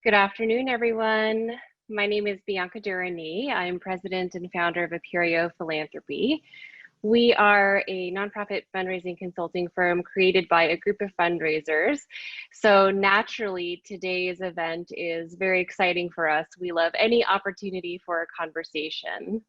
Good afternoon, everyone. My name is Bianca Durrani. I'm president and founder of Aperio Philanthropy. We are a nonprofit fundraising consulting firm created by a group of fundraisers. So naturally, today's event is very exciting for us. We love any opportunity for a conversation.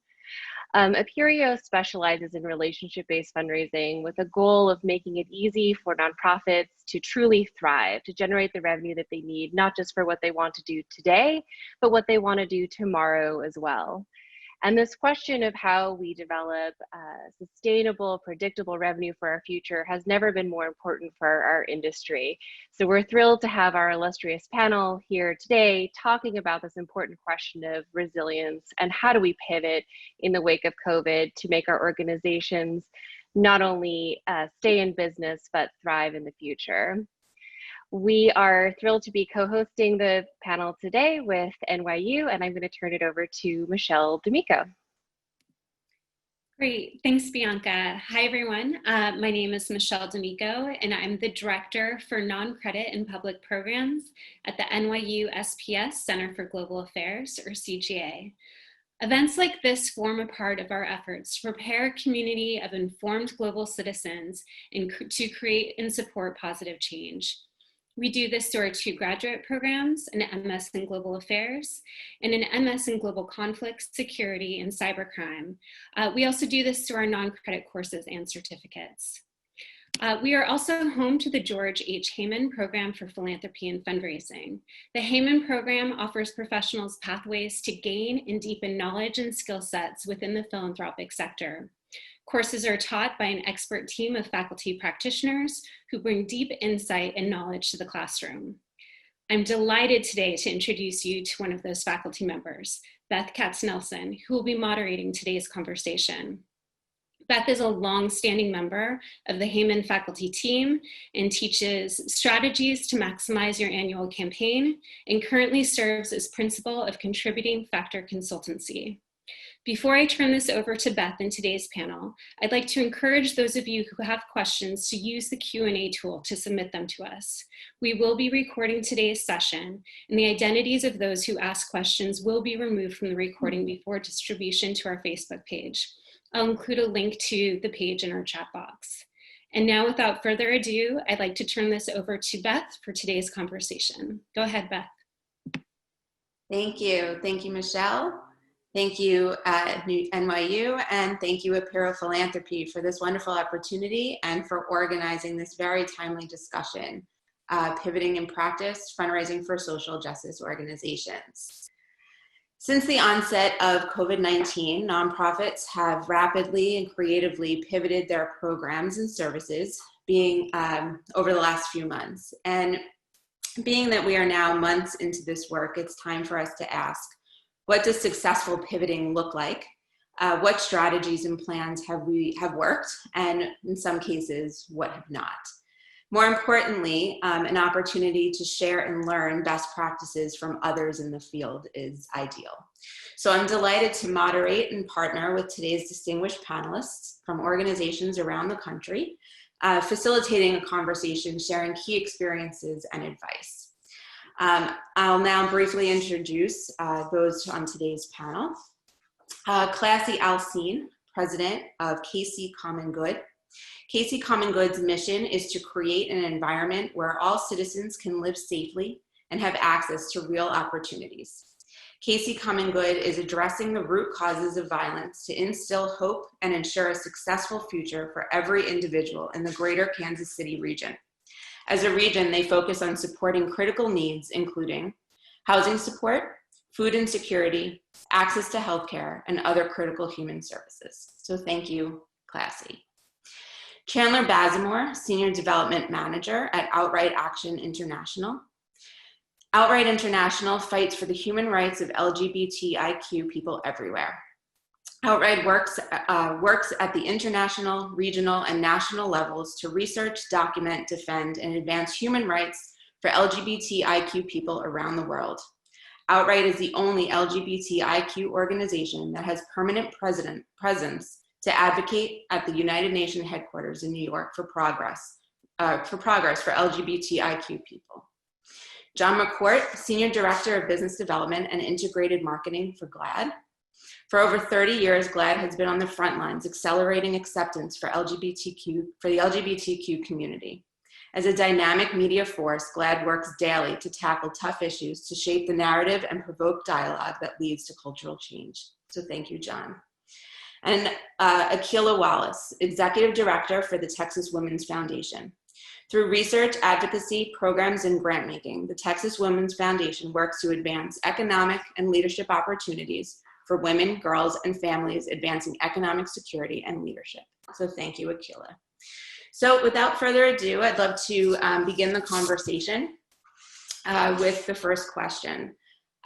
Aperio specializes in relationship-based fundraising with a goal of making it easy for nonprofits to truly thrive, to generate the revenue that they need, not just for what they want to do today, but what they want to do tomorrow as well. And this question of how we develop sustainable, predictable revenue for our future has never been more important for our industry. So we're thrilled to have our illustrious panel here today talking about this important question of resilience and how do we pivot in the wake of COVID to make our organizations not only stay in business, but thrive in the future. We are thrilled to be co-hosting the panel today with NYU, and I'm going to turn it over to Michelle D'Amico. Great, thanks Bianca. Hi everyone, my name is Michelle D'Amico and I'm the Director for Non-Credit and Public Programs at the NYUSPS Center for Global Affairs, or CGA. Events like this form a part of our efforts to prepare a community of informed global citizens and to create and support positive change. We do this through our 2 graduate programs, an MS in Global Affairs and an MS in Global Conflict, Security, and Cybercrime. We also do this through our non-credit courses and certificates. We are also home to the George H. Heyman Program for Philanthropy and Fundraising. The Heyman Program offers professionals pathways to gain and deepen knowledge and skill sets within the philanthropic sector. Courses are taught by an expert team of faculty practitioners who bring deep insight and knowledge to the classroom. I'm delighted today to introduce you to one of those faculty members, Beth Katznelson, who will be moderating today's conversation. Beth is a long-standing member of the Heyman faculty team and teaches strategies to maximize your annual campaign and currently serves as principal of Contributing Factor Consultancy. Before I turn this over to Beth in today's panel, I'd like to encourage those of you who have questions to use the Q&A tool to submit them to us. We will be recording today's session, and the identities of those who ask questions will be removed from the recording before distribution to our Facebook page. I'll include a link to the page in our chat box. And now, without further ado, I'd like to turn this over to Beth for today's conversation. Go ahead, Beth. Thank you, Michelle. Thank you, NYU, and thank you, Aperio Philanthropy, for this wonderful opportunity and for organizing this very timely discussion, Pivoting in Practice, Fundraising for Social Justice Organizations. Since the onset of COVID-19, nonprofits have rapidly and creatively pivoted their programs and services over the last few months. And being that we are now months into this work, it's time for us to ask, what does successful pivoting look like? What strategies and plans have worked, and in some cases, what have not? More importantly, an opportunity to share and learn best practices from others in the field is ideal. So I'm delighted to moderate and partner with today's distinguished panelists from organizations around the country, facilitating a conversation, sharing key experiences and advice. I'll now briefly introduce those on today's panel. Klassie Alcine, president of KC Common Good. KC Common Good's mission is to create an environment where all citizens can live safely and have access to real opportunities. KC Common Good is addressing the root causes of violence to instill hope and ensure a successful future for every individual in the greater Kansas City region. As a region, they focus on supporting critical needs, including housing support, food insecurity, access to healthcare, and other critical human services. So thank you, Klassie. Chandler Bazemore, Senior Development Manager at Outright Action International. Outright International fights for the human rights of LGBTIQ people everywhere. Outright works at the international, regional, and national levels to research, document, defend, and advance human rights for LGBTIQ people around the world. Outright is the only LGBTIQ organization that has permanent presence to advocate at the United Nations headquarters in New York for progress for LGBTIQ people. John McCourt, Senior Director of Business Development and Integrated Marketing for GLAAD. For over 30 years, GLAAD has been on the front lines, accelerating acceptance for the LGBTQ community. As a dynamic media force, GLAAD works daily to tackle tough issues, to shape the narrative and provoke dialogue that leads to cultural change. So thank you, John. And Akilah Wallace, Executive Director for the Texas Women's Foundation. Through research, advocacy, programs, and grant making, the Texas Women's Foundation works to advance economic and leadership opportunities for women, girls, and families, advancing economic security and leadership. So thank you, Akilah. So without further ado, I'd love to begin the conversation with the first question.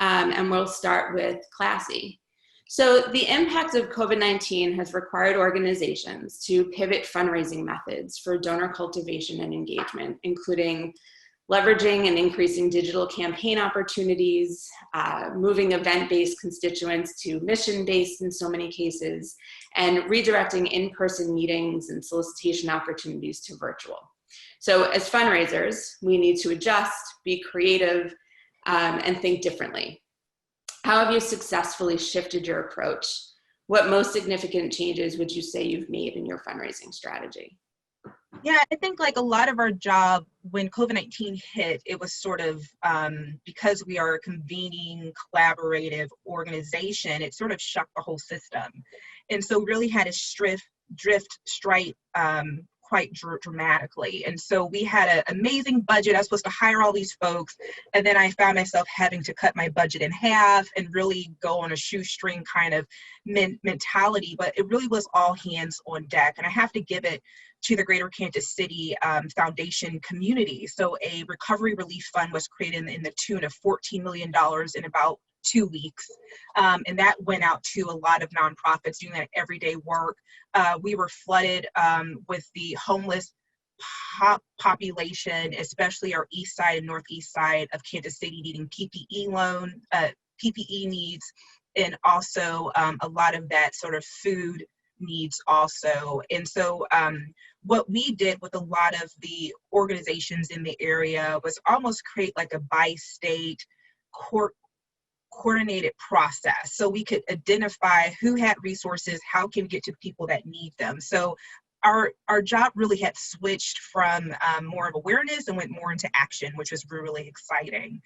And we'll start with Klassie. So the impact of COVID-19 has required organizations to pivot fundraising methods for donor cultivation and engagement, including leveraging and increasing digital campaign opportunities, moving event-based constituents to mission-based in so many cases, and redirecting in-person meetings and solicitation opportunities to virtual. So as fundraisers, we need to adjust, be creative, and think differently. How have you successfully shifted your approach? What most significant changes would you say you've made in your fundraising strategy? Yeah, I think like a lot of our job when COVID-19 hit, it was sort of because we are a convening, collaborative organization, it sort of shocked the whole system. And so really had to drift straight quite dramatically. And so we had an amazing budget. I was supposed to hire all these folks. And then I found myself having to cut my budget in half and really go on a shoestring kind of mentality. But it really was all hands on deck. And I have to give it to the Greater Kansas City Foundation community. So a recovery relief fund was created in the tune of $14 million in about 2 weeks. And that went out to a lot of nonprofits doing that everyday work. We were flooded with the homeless population, especially our east side and northeast side of Kansas City, needing PPE needs, and also a lot of that sort of food needs also. And so what we did with a lot of the organizations in the area was almost create like a bi-state coordinated process so we could identify who had resources, how can we get to people that need them. So our job really had switched from more of awareness and went more into action, which was really exciting.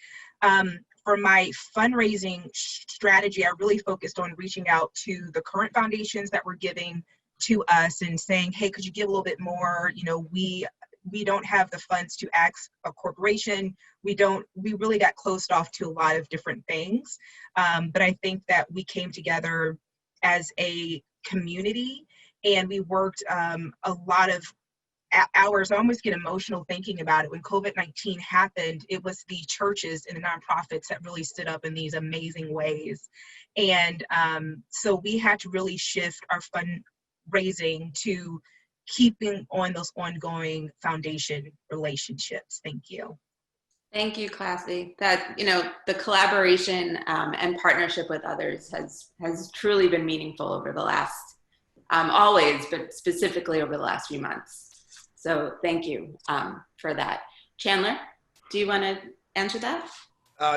For my fundraising strategy, I really focused on reaching out to the current foundations that were giving to us and saying, hey, could you give a little bit more? You know, we don't have the funds to ask a corporation. We really got closed off to a lot of different things. But I think that we came together as a community and we worked a lot of hours. I almost get emotional thinking about it. When COVID-19 happened, it was the churches and the nonprofits that really stood up in these amazing ways. And so we had to really shift our fundraising to keeping on those ongoing foundation relationships. Thank you. Thank you, Klassie. That, you know, the collaboration and partnership with others has truly been meaningful over the last, always, but specifically over the last few months. So thank you for that. Chandler, do you want to answer that?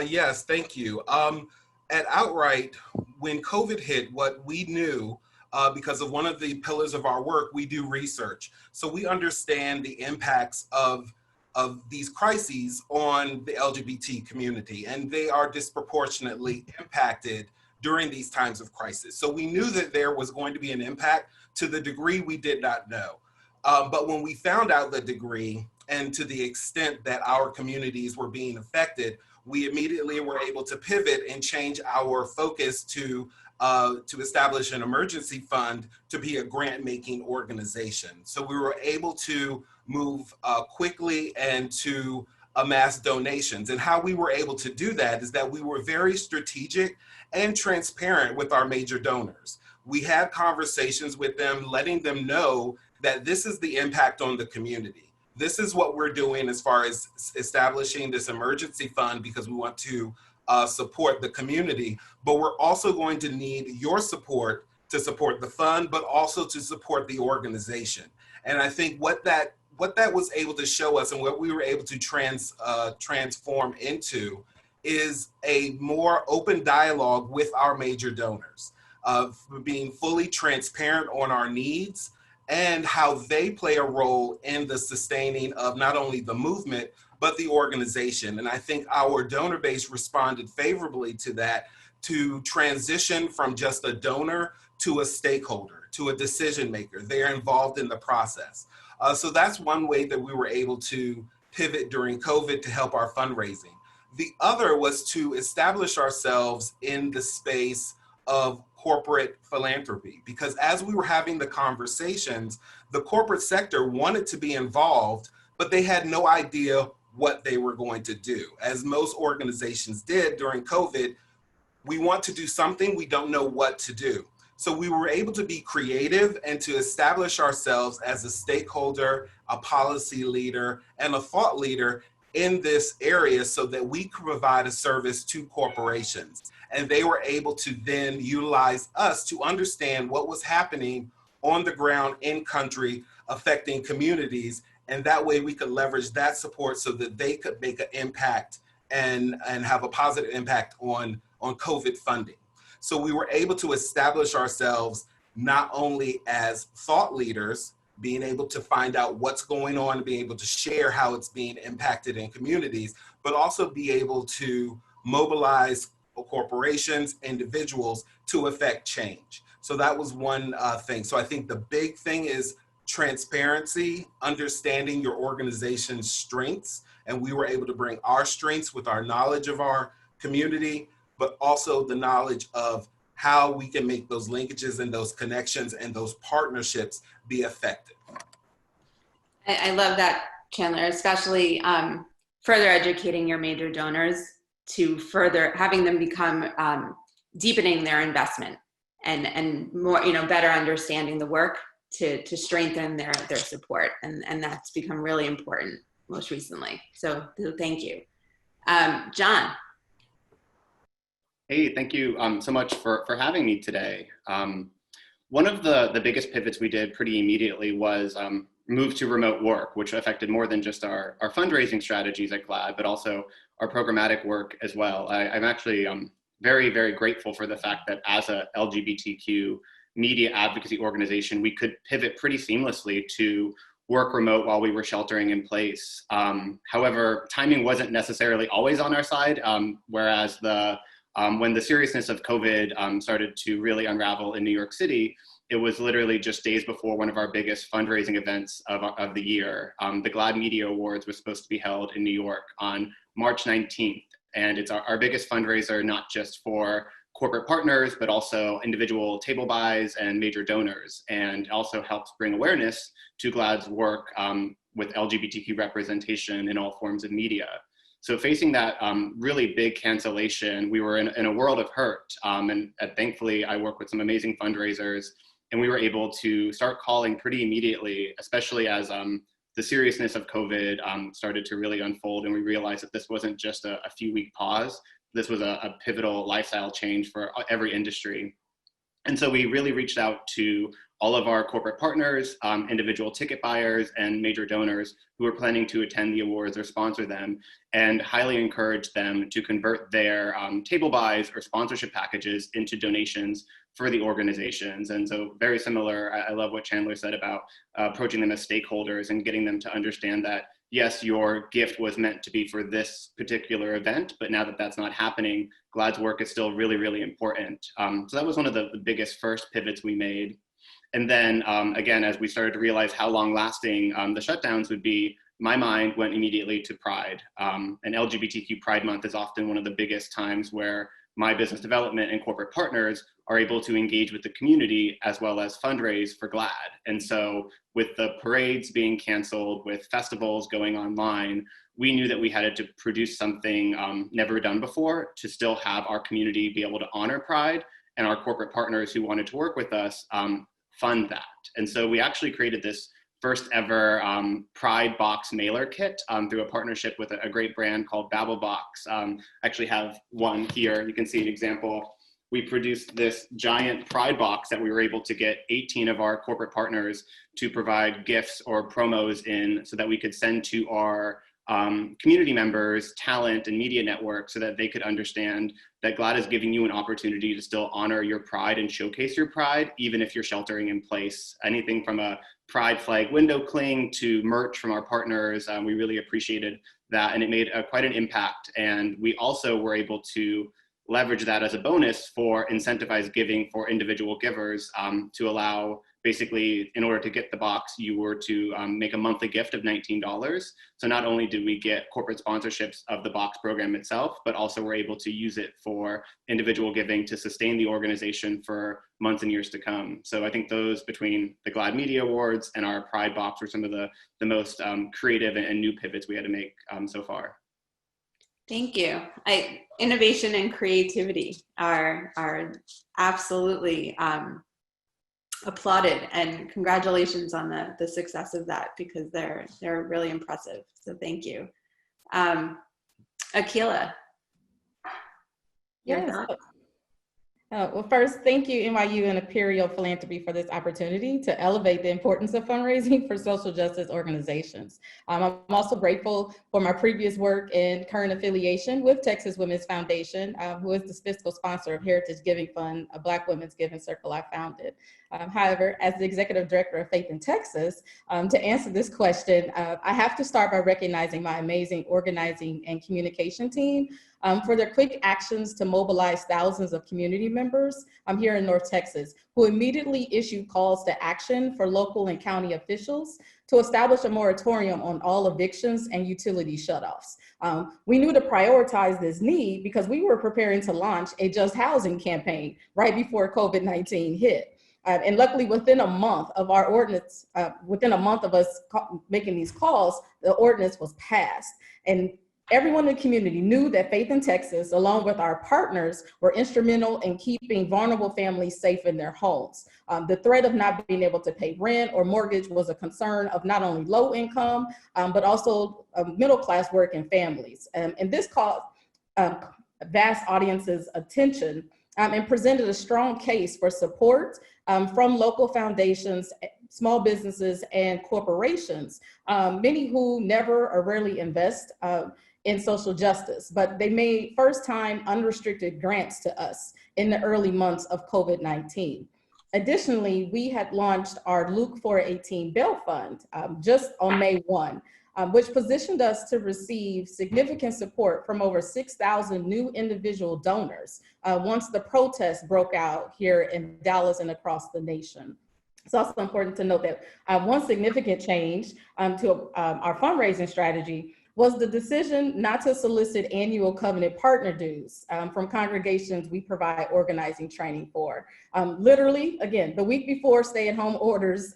Yes, thank you. At Outright, when COVID hit, what we knew, because of one of the pillars of our work, we do research. So we understand the impacts of these crises on the LGBT community, and they are disproportionately impacted during these times of crisis. So we knew that there was going to be an impact to the degree we did not know. But when we found out the degree and to the extent that our communities were being affected, we immediately were able to pivot and change our focus to establish an emergency fund to be a grant-making organization. So we were able to move quickly and to amass donations. And how we were able to do that is that we were very strategic and transparent with our major donors. We had conversations with them, letting them know that this is the impact on the community. This is what we're doing as far as establishing this emergency fund because we want to support the community, but we're also going to need your support to support the fund, but also to support the organization. And I think what that what that was able to show us and what we were able to transform into is a more open dialogue with our major donors, of being fully transparent on our needs and how they play a role in the sustaining of not only the movement, but the organization. And I think our donor base responded favorably to that, to transition from just a donor to a stakeholder, to a decision maker. They're involved in the process. So that's one way that we were able to pivot during COVID to help our fundraising. The other was to establish ourselves in the space of corporate philanthropy, because as we were having the conversations, the corporate sector wanted to be involved, but they had no idea what they were going to do. As most organizations did during COVID, we want to do something, we don't know what to do. So we were able to be creative and to establish ourselves as a stakeholder, a policy leader, and a thought leader in this area so that we could provide a service to corporations. And they were able to then utilize us to understand what was happening on the ground in country affecting communities. And that way we could leverage that support so that they could make an impact and have a positive impact on COVID funding. So we were able to establish ourselves not only as thought leaders, being able to find out what's going on, being able to share how it's being impacted in communities, but also be able to mobilize corporations, individuals to affect change. So that was one thing. So I think the big thing is transparency, understanding your organization's strengths, and we were able to bring our strengths with our knowledge of our community, but also the knowledge of how we can make those linkages and those connections and those partnerships be effective. I love that, Chandler, especially further educating your major donors to further having them become deepening their investment and more, better understanding the work to strengthen their support. And that's become really important most recently. So thank you. John. Hey, thank you so much for having me today. One of the biggest pivots we did pretty immediately was move to remote work, which affected more than just our fundraising strategies at GLAAD, but also our programmatic work as well. I'm actually very, very grateful for the fact that as a LGBTQ media advocacy organization, we could pivot pretty seamlessly to work remote while we were sheltering in place. However, timing wasn't necessarily always on our side, whereas when the seriousness of COVID started to really unravel in New York City, it was literally just days before one of our biggest fundraising events of the year. The GLAAD Media Awards was supposed to be held in New York on March 19th. And it's our biggest fundraiser, not just for corporate partners, but also individual table buys and major donors, and also helps bring awareness to GLAAD's work with LGBTQ representation in all forms of media. So facing that really big cancellation, we were in a world of hurt. And thankfully, I work with some amazing fundraisers, and we were able to start calling pretty immediately, especially as the seriousness of COVID started to really unfold, and we realized that this wasn't just a few-week pause. This was a pivotal lifestyle change for every industry. And so we really reached out to all of our corporate partners, individual ticket buyers, and major donors who were planning to attend the awards or sponsor them, and highly encouraged them to convert their table buys or sponsorship packages into donations for the organizations. And so very similar, I love what Chandler said about approaching them as stakeholders and getting them to understand that, yes, your gift was meant to be for this particular event, but now that that's not happening, GLAAD's work is still really, really important. So that was one of the biggest first pivots we made. And then again, as we started to realize how long lasting the shutdowns would be, my mind went immediately to Pride. And LGBTQ Pride Month is often one of the biggest times where my business development and corporate partners are able to engage with the community as well as fundraise for GLAAD. And so with the parades being canceled, with festivals going online, we knew that we had to produce something never done before to still have our community be able to honor Pride, and our corporate partners who wanted to work with us fund that. And so we actually created this first ever Pride Box mailer kit through a partnership with a great brand called BabbleBox. I actually have one here. You can see an example we produced this giant Pride box that we were able to get 18 of our corporate partners to provide gifts or promos in so that we could send to our community members, talent, and media network so that they could understand that GLAAD is giving you an opportunity to still honor your pride and showcase your pride, even if you're sheltering in place. Anything from a pride flag window cling to merch from our partners, we really appreciated that, and it made quite an impact. And we also were able to leverage that as a bonus for incentivized giving for individual givers, to allow, basically, in order to get the box, you were to make a monthly gift of $19. So not only did we get corporate sponsorships of the box program itself, but also we're able to use it for individual giving to sustain the organization for months and years to come. So I think those, between the GLAAD Media Awards and our Pride box, were some of the most creative and new pivots we had to make so far. Thank you. Innovation and creativity are absolutely applauded, and congratulations on the success of that, because they're really impressive. So thank you. Akilah. Yes. Well, first, thank you, NYU and Aperio Philanthropy, for this opportunity to elevate the importance of fundraising for social justice organizations. I'm also grateful for my previous work and current affiliation with Texas Women's Foundation, who is the fiscal sponsor of Heritage Giving Fund, a Black Women's Giving Circle I founded. However, as the Executive Director of Faith in Texas, to answer this question, I have to start by recognizing my amazing organizing and communication team for their quick actions to mobilize thousands of community members here in North Texas, who immediately issued calls to action for local and county officials to establish a moratorium on all evictions and utility shutoffs. We knew to prioritize this need because we were preparing to launch a Just Housing campaign right before COVID-19 hit. And luckily, within a month of our ordinance, within a month of us making these calls, the ordinance was passed. And everyone in the community knew that Faith in Texas, along with our partners, were instrumental in keeping vulnerable families safe in their homes. The threat of not being able to pay rent or mortgage was a concern of not only low income, but also middle class working families. And this caught vast audience's attention and presented a strong case for support from local foundations, small businesses, and corporations, many who never or rarely invest in social justice, but they made first-time unrestricted grants to us in the early months of COVID-19. Additionally, we had launched our Luke 418 Bail Fund just on May 1, which positioned us to receive significant support from over 6,000 new individual donors once the protests broke out here in Dallas and across the nation. It's also important to note that one significant change to our fundraising strategy was the decision not to solicit annual covenant partner dues from congregations we provide organizing training for. Literally, again, the week before stay-at-home orders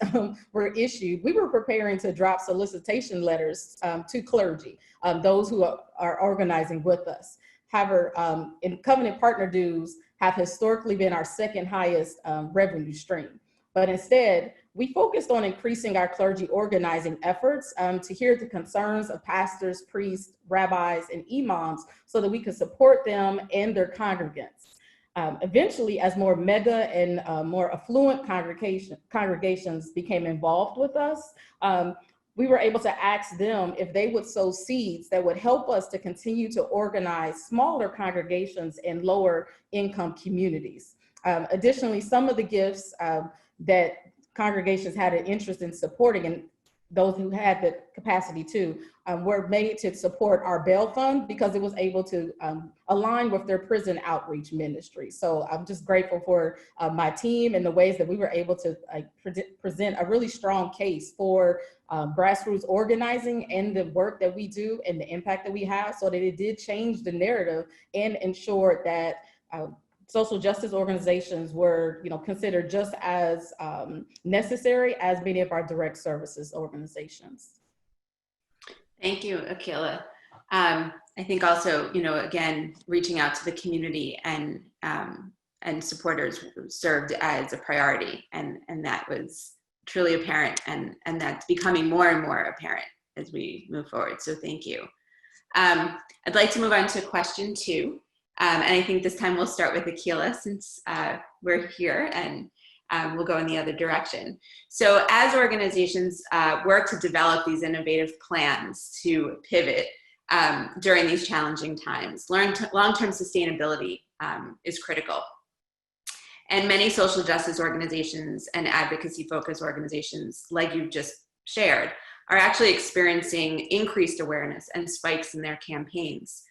were issued, we were preparing to drop solicitation letters to clergy, those who are organizing with us. However, in covenant partner dues have historically been our second highest revenue stream. But instead, we focused on increasing our clergy organizing efforts to hear the concerns of pastors, priests, rabbis, and imams so that we could support them and their congregants. Eventually, as more mega and more affluent congregations became involved with us, we were able to ask them if they would sow seeds that would help us to continue to organize smaller congregations in lower income communities. Additionally, some of the gifts that congregations had an interest in supporting, and those who had the capacity to, were made to support our bail fund because it was able to align with their prison outreach ministry. So I'm just grateful for my team and the ways that we were able to present a really strong case for grassroots organizing and the work that we do and the impact that we have, so that it did change the narrative and ensure that social justice organizations were, considered just as necessary as many of our direct services organizations. Thank you, Akilah. I think also, again, reaching out to the community and supporters served as a priority, and that was truly apparent, and that's becoming more and more apparent as we move forward. So thank you. I'd like to move on to question 2. And I think this time we'll start with Akilah since we're here, and we'll go in the other direction. So as organizations work to develop these innovative plans to pivot during these challenging times, long-term sustainability is critical. And many social justice organizations and advocacy-focused organizations, like you've just shared, are actually experiencing increased awareness and spikes in their campaigns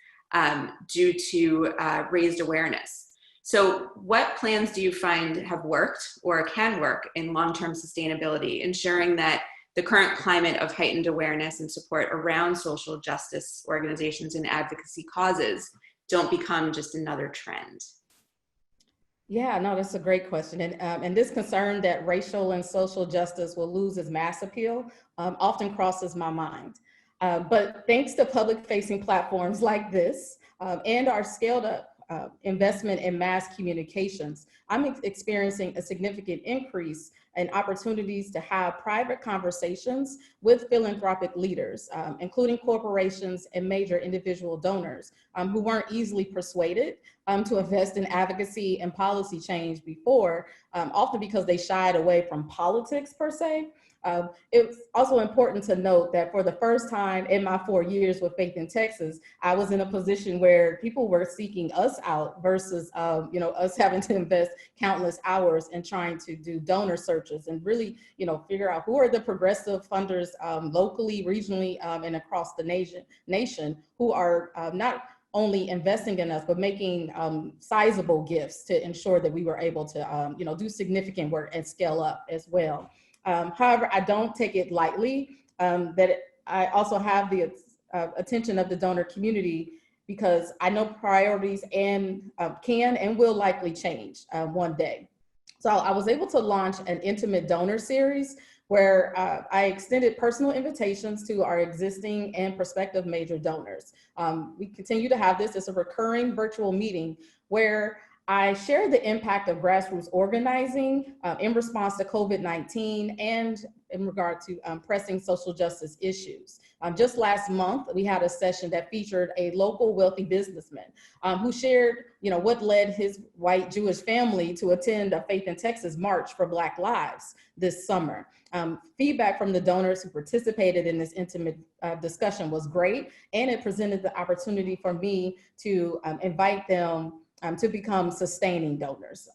due to raised awareness. So what plans do you find have worked or can work in long-term sustainability, ensuring that the current climate of heightened awareness and support around social justice organizations and advocacy causes don't become just another trend? Yeah, no, that's a great question. And this concern that racial and social justice will lose its mass appeal often crosses my mind. But thanks to public-facing platforms like this and our scaled-up investment in mass communications, I'm experiencing a significant increase in opportunities to have private conversations with philanthropic leaders, including corporations and major individual donors who weren't easily persuaded to invest in advocacy and policy change before, often because they shied away from politics per se. It's also important to note that for the first time in my 4 years with Faith in Texas, I was in a position where people were seeking us out versus us having to invest countless hours in trying to do donor searches and really figure out who are the progressive funders locally, regionally, and across the nation who are not only investing in us, but making sizable gifts to ensure that we were able to do significant work and scale up as well. However, I don't take it lightly that I also have the attention of the donor community, because I know priorities and can and will likely change one day. So I was able to launch an intimate donor series where I extended personal invitations to our existing and prospective major donors. We continue to have this as a recurring virtual meeting where I share the impact of grassroots organizing in response to COVID-19 and in regard to pressing social justice issues. Just last month, we had a session that featured a local wealthy businessman who shared what led his white Jewish family to attend a Faith in Texas March for Black Lives this summer. Feedback from the donors who participated in this intimate discussion was great, and it presented the opportunity for me to invite them to become sustaining donors,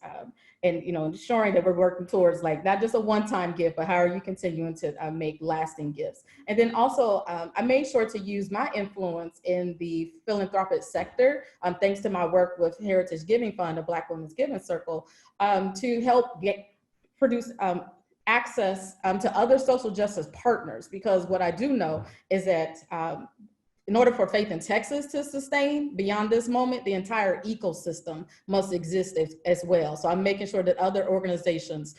and ensuring that we're working towards not just a one-time gift, but how are you continuing to make lasting gifts. And then also I made sure to use my influence in the philanthropic sector, thanks to my work with Heritage Giving Fund, a Black Women's Giving Circle, to help produce access to other social justice partners, because what I do know is that in order for Faith in Texas to sustain beyond this moment, the entire ecosystem must exist as well. So I'm making sure that other organizations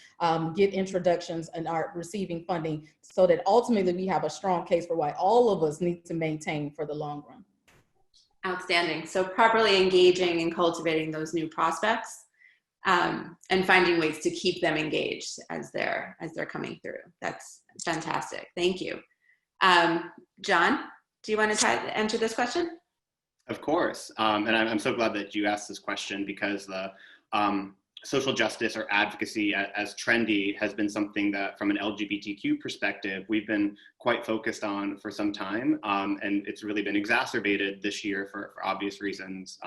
get introductions and are receiving funding so that ultimately we have a strong case for why all of us need to maintain for the long run. Outstanding. So properly engaging and cultivating those new prospects and finding ways to keep them engaged as they're coming through. That's fantastic. Thank you. John? Do you want to answer this question? Of course, and I'm so glad that you asked this question, because the social justice or advocacy as trendy has been something that, from an LGBTQ perspective, we've been quite focused on for some time, and it's really been exacerbated this year for obvious reasons.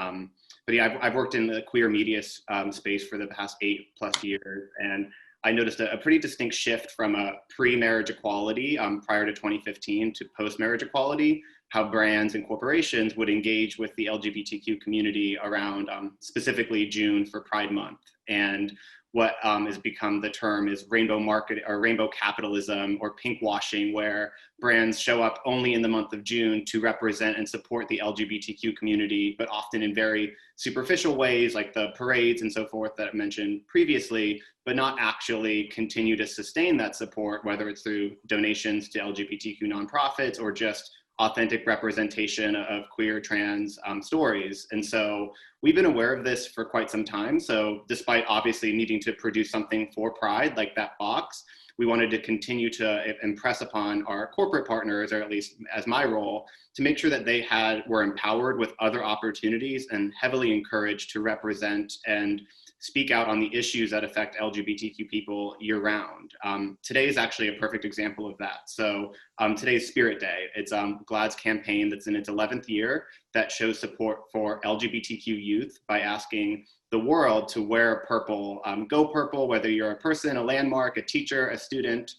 But yeah, I've worked in the queer media space for the past 8+ years, and I noticed a pretty distinct shift from a pre-marriage equality prior to 2015 to post-marriage equality, how brands and corporations would engage with the LGBTQ community around specifically June for Pride Month. And what has become the term is rainbow market or rainbow capitalism or pink washing, where brands show up only in the month of June to represent and support the LGBTQ community, but often in very superficial ways like the parades and so forth that I mentioned previously, but not actually continue to sustain that support, whether it's through donations to LGBTQ nonprofits or just authentic representation of queer, trans stories. And so we've been aware of this for quite some time. So despite obviously needing to produce something for Pride, like that box, we wanted to continue to impress upon our corporate partners, or at least as my role, to make sure that they were empowered with other opportunities and heavily encouraged to represent and speak out on the issues that affect LGBTQ people year round. Today is actually a perfect example of that. So today's Spirit Day. It's GLAAD's campaign that's in its 11th year that shows support for LGBTQ youth by asking the world to wear purple. Go purple, whether you're a person, a landmark, a teacher, a student.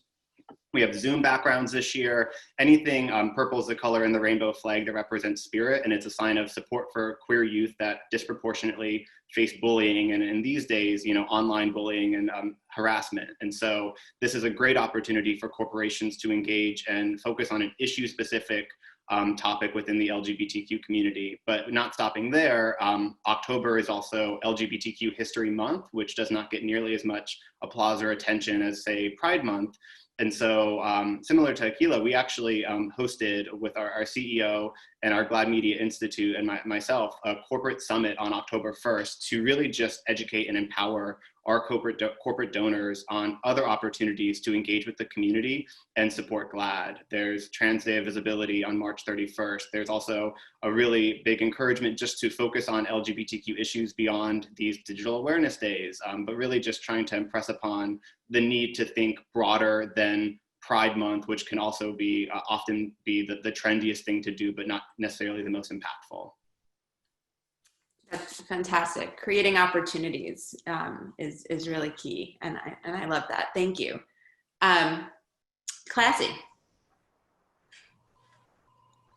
We have Zoom backgrounds this year. Anything, purple is the color in the rainbow flag that represents spirit, and it's a sign of support for queer youth that disproportionately face bullying, and in these days, online bullying and harassment. And so this is a great opportunity for corporations to engage and focus on an issue-specific topic within the LGBTQ community. But not stopping there, October is also LGBTQ History Month, which does not get nearly as much applause or attention as, say, Pride Month. And so similar to Akilah, we actually hosted with our CEO and our GLAAD Media Institute and myself a corporate summit on October 1st to really just educate and empower our corporate donors on other opportunities to engage with the community and support GLAAD. There's Trans Day of Visibility on March 31st. There's also a really big encouragement just to focus on LGBTQ issues beyond these digital awareness days, but really just trying to impress upon the need to think broader than Pride Month, which can also be often be the trendiest thing to do, but not necessarily the most impactful. That's fantastic. Creating opportunities is really key, and I love that. Thank you. Klassie.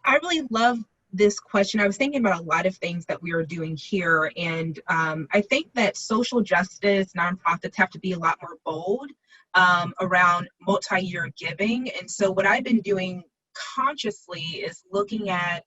I really love this question. I was thinking about a lot of things that we are doing here, and I think that social justice nonprofits have to be a lot more bold around multi-year giving. And so what I've been doing consciously is looking at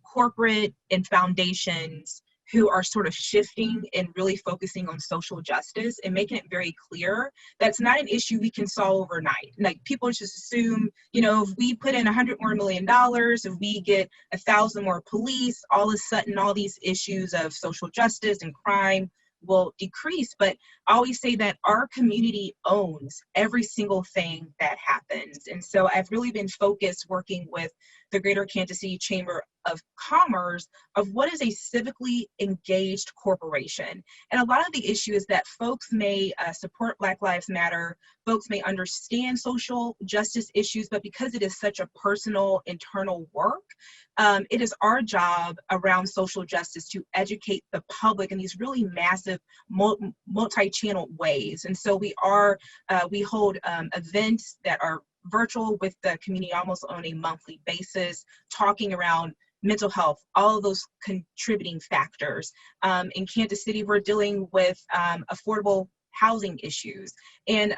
corporate and foundations who are sort of shifting and really focusing on social justice and making it very clear that's not an issue we can solve overnight. Like, people just assume, if we put in $100 million more, if we get 1,000 more police, all of a sudden all these issues of social justice and crime will decrease. But I always say that our community owns every single thing that happens. And so I've really been focused working with the Greater Kansas City Chamber of Commerce of what is a civically engaged corporation. And a lot of the issue is that folks may support Black Lives Matter, folks may understand social justice issues, but because it is such a personal internal work, it is our job around social justice to educate the public in these really massive multi-channel ways. And so we hold events that are virtual with the community almost on a monthly basis, talking around mental health, all of those contributing factors. In Kansas City, we're dealing with affordable housing issues. And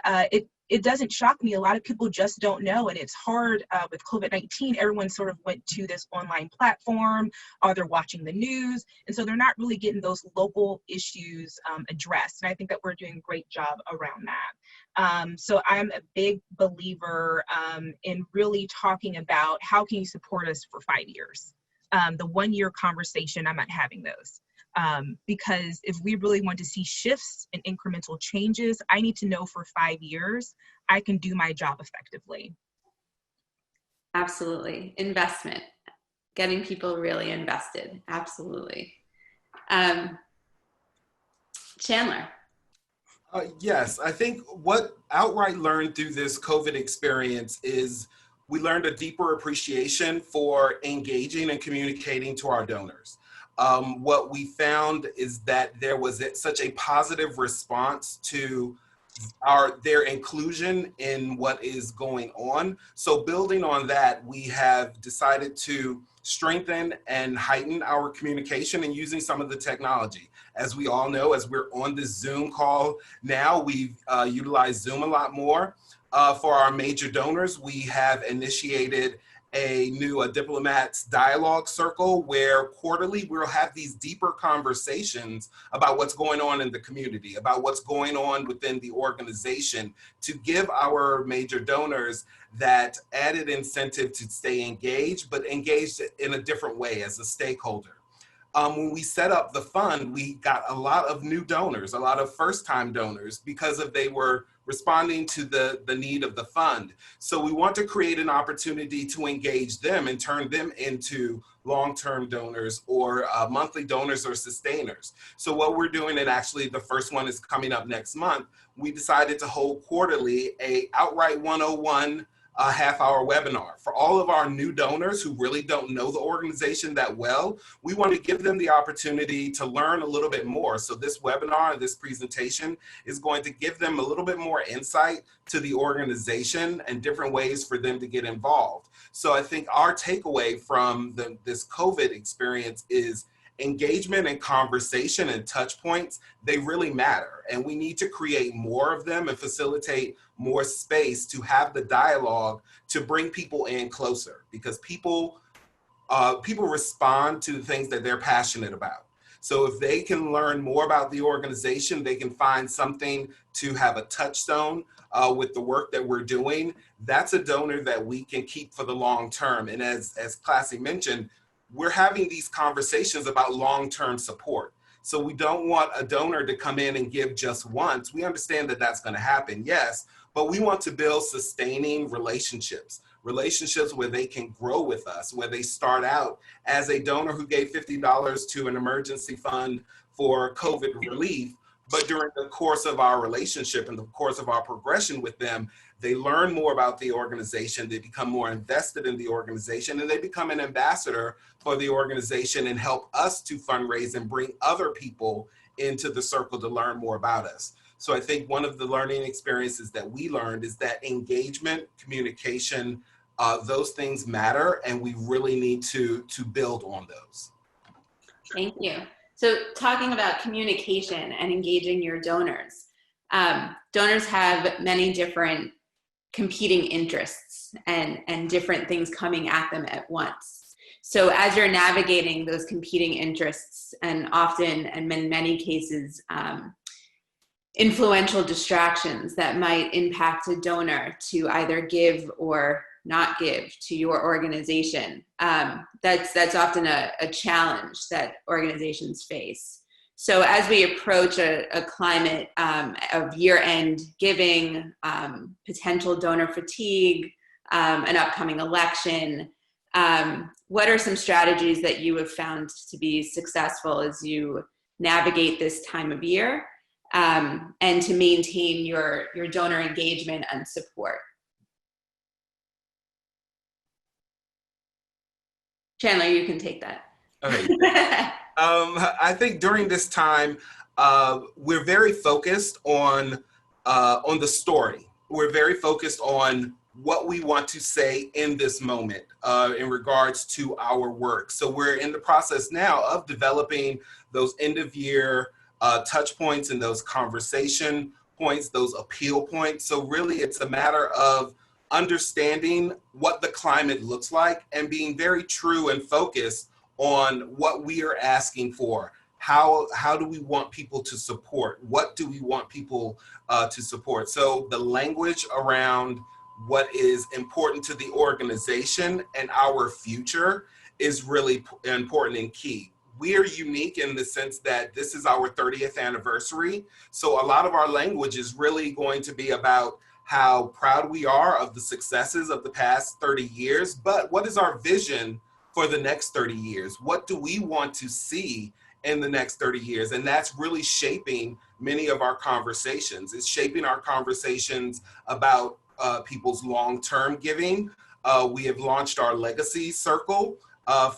it doesn't shock me. A lot of people just don't know. And it's hard with COVID-19. Everyone sort of went to this online platform, or they're watching the news. And so they're not really getting those local issues addressed. And I think that we're doing a great job around that. So I'm a big believer in really talking about how can you support us for 5 years. The 1 year conversation, I'm not having those. Because if we really want to see shifts and incremental changes, I need to know for 5 years I can do my job effectively. Absolutely. Investment, getting people really invested. Absolutely. Chandler. Yes, I think what Outright learned through this COVID experience is we learned a deeper appreciation for engaging and communicating to our donors. What we found is that there was such a positive response to their inclusion in what is going on. So building on that, we have decided to strengthen and heighten our communication and using some of the technology. As we all know, as we're on this Zoom call now, we've utilized Zoom a lot more. For our major donors, we have initiated a new diplomats dialogue circle where quarterly we'll have these deeper conversations about what's going on in the community, about what's going on within the organization, to give our major donors that added incentive to stay engaged, but engaged in a different way as a stakeholder. When we set up the fund, we got a lot of new donors, a lot of first-time donors, because they were responding to the need of the fund. So we want to create an opportunity to engage them and turn them into long-term donors or monthly donors or sustainers. So what we're doing, and actually the first one is coming up next month, we decided to hold quarterly a Outright 101 half-hour webinar. For all of our new donors who really don't know the organization that well, we want to give them the opportunity to learn a little bit more. So this webinar and this presentation is going to give them a little bit more insight to the organization and different ways for them to get involved. So I think our takeaway from this COVID experience is engagement and conversation and touch points, they really matter. And we need to create more of them and facilitate more space to have the dialogue to bring people in closer, because people respond to the things that they're passionate about. So if they can learn more about the organization, they can find something to have a touchstone with the work that we're doing. That's a donor that we can keep for the long term. And as Klassie mentioned, we're having these conversations about long-term support. So we don't want a donor to come in and give just once. We understand that that's going to happen, yes, but we want to build sustaining relationships where they can grow with us, where they start out as a donor who gave $50 to an emergency fund for COVID relief, but during the course of our relationship and the course of our progression with them, they learn more about the organization, they become more invested in the organization, and they become an ambassador for the organization and help us to fundraise and bring other people into the circle to learn more about us. So I think one of the learning experiences that we learned is that engagement, communication, those things matter, and we really need to build on those. Thank you. So talking about communication and engaging your donors, donors have many different competing interests and different things coming at them at once. So as you're navigating those competing interests, and often, and in many cases, influential distractions that might impact a donor to either give or not give to your organization, that's often a challenge that organizations face. So as we approach a climate of year-end giving, potential donor fatigue, an upcoming election, what are some strategies that you have found to be successful as you navigate this time of year, and to maintain your donor engagement and support? Chandler, you can take that. Okay. I think during this time, we're very focused on the story. We're very focused on what we want to say in this moment in regards to our work. So we're in the process now of developing those end of year touch points and those conversation points, those appeal points. So really it's a matter of understanding what the climate looks like and being very true and focused on what we are asking for. How do we want people to support? What do we want people to support? So the language around what is important to the organization and our future is really important and key. We are unique in the sense that this is our 30th anniversary. So a lot of our language is really going to be about how proud we are of the successes of the past 30 years, but what is our vision for the next 30 years? What do we want to see in the next 30 years? And that's really shaping many of our conversations. It's shaping our conversations about people's long-term giving. We have launched our legacy circle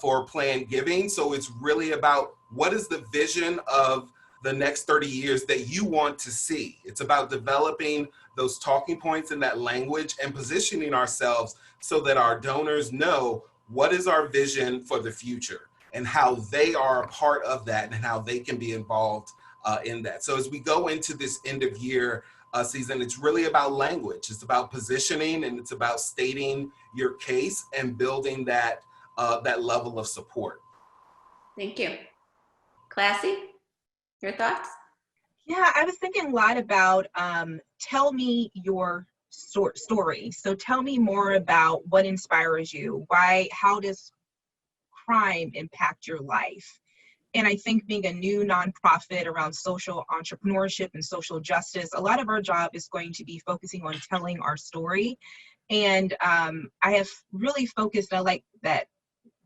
for planned giving. So it's really about what is the vision of the next 30 years that you want to see. It's about developing those talking points in that language and positioning ourselves so that our donors know what is our vision for the future and how they are a part of that and how they can be involved in that. So as we go into this end of year season, it's really about language. It's about positioning, and it's about stating your case and building that level of support. Thank you. Klassie, your thoughts? Yeah, I was thinking a lot about tell me your story. So tell me more about what inspires you. How does crime impact your life? And I think being a new nonprofit around social entrepreneurship and social justice, a lot of our job is going to be focusing on telling our story. And I have really focused, I like that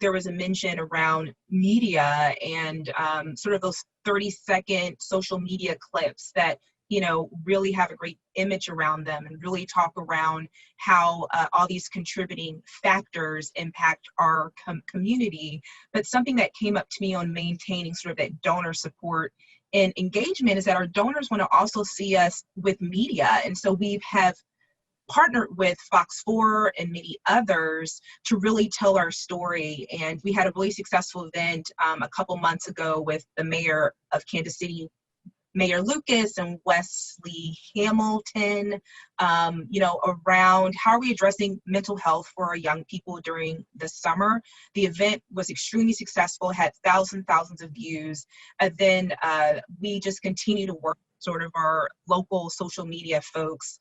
there was a mention around media and sort of those 30-second social media clips that, you know, really have a great image around them and really talk around how all these contributing factors impact our community. But something that came up to me on maintaining sort of that donor support and engagement is that our donors want to also see us with media. And so we have partnered with Fox 4 and many others to really tell our story. And we had a really successful event a couple months ago with the mayor of Kansas City, Mayor Lucas, and Wesley Hamilton, you know, around how are we addressing mental health for our young people during the summer. The event was extremely successful, had thousands of views. And then we just continue to work sort of our local social media folks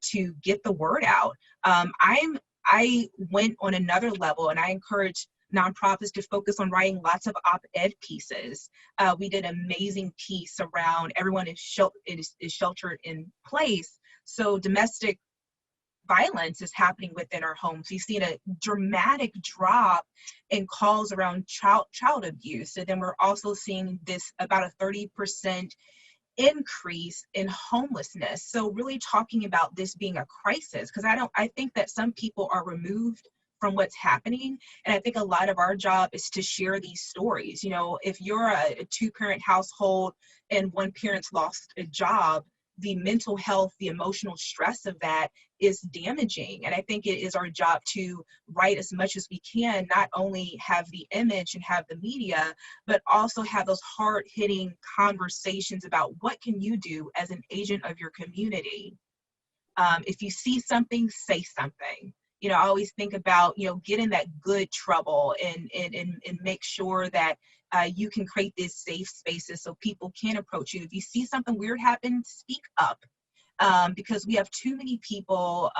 to get the word out. I went on another level, and I encourage nonprofits to focus on writing lots of op-ed pieces. We did an amazing piece around everyone is sheltered in place. So domestic violence is happening within our homes. We've seen a dramatic drop in calls around child abuse. And then we're also seeing this about a 30% increase in homelessness. So really talking about this being a crisis, because I think that some people are removed from what's happening. And I think a lot of our job is to share these stories. You know, if you're a two-parent household and one parent's lost a job, the mental health, the emotional stress of that is damaging. And I think it is our job to write as much as we can, not only have the image and have the media, but also have those hard-hitting conversations about what can you do as an agent of your community. If you see something, say something. You know, I always think about, you know, get in that good trouble and make sure that you can create these safe spaces so people can approach you. If you see something weird happen, speak up, because we have too many people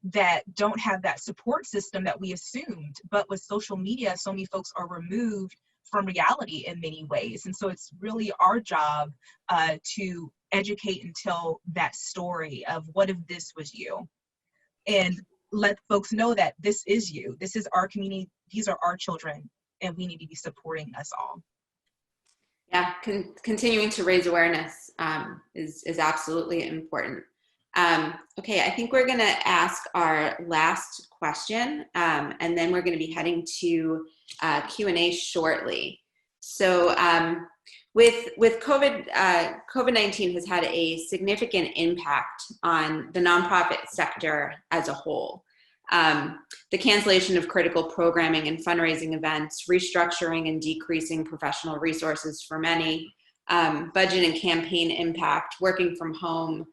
that don't have that support system that we assumed. But with social media, so many folks are removed from reality in many ways. And so it's really our job to educate and tell that story of what if this was you, and let folks know that this is you, this is our community, these are our children, and we need to be supporting us all. Yeah, continuing to raise awareness is absolutely important. Okay, I think we're going to ask our last question, and then we're going to be heading to Q&A shortly. So with COVID, COVID-19 has had a significant impact on the nonprofit sector as a whole. The cancellation of critical programming and fundraising events, restructuring and decreasing professional resources for many, budget and campaign impact, working from home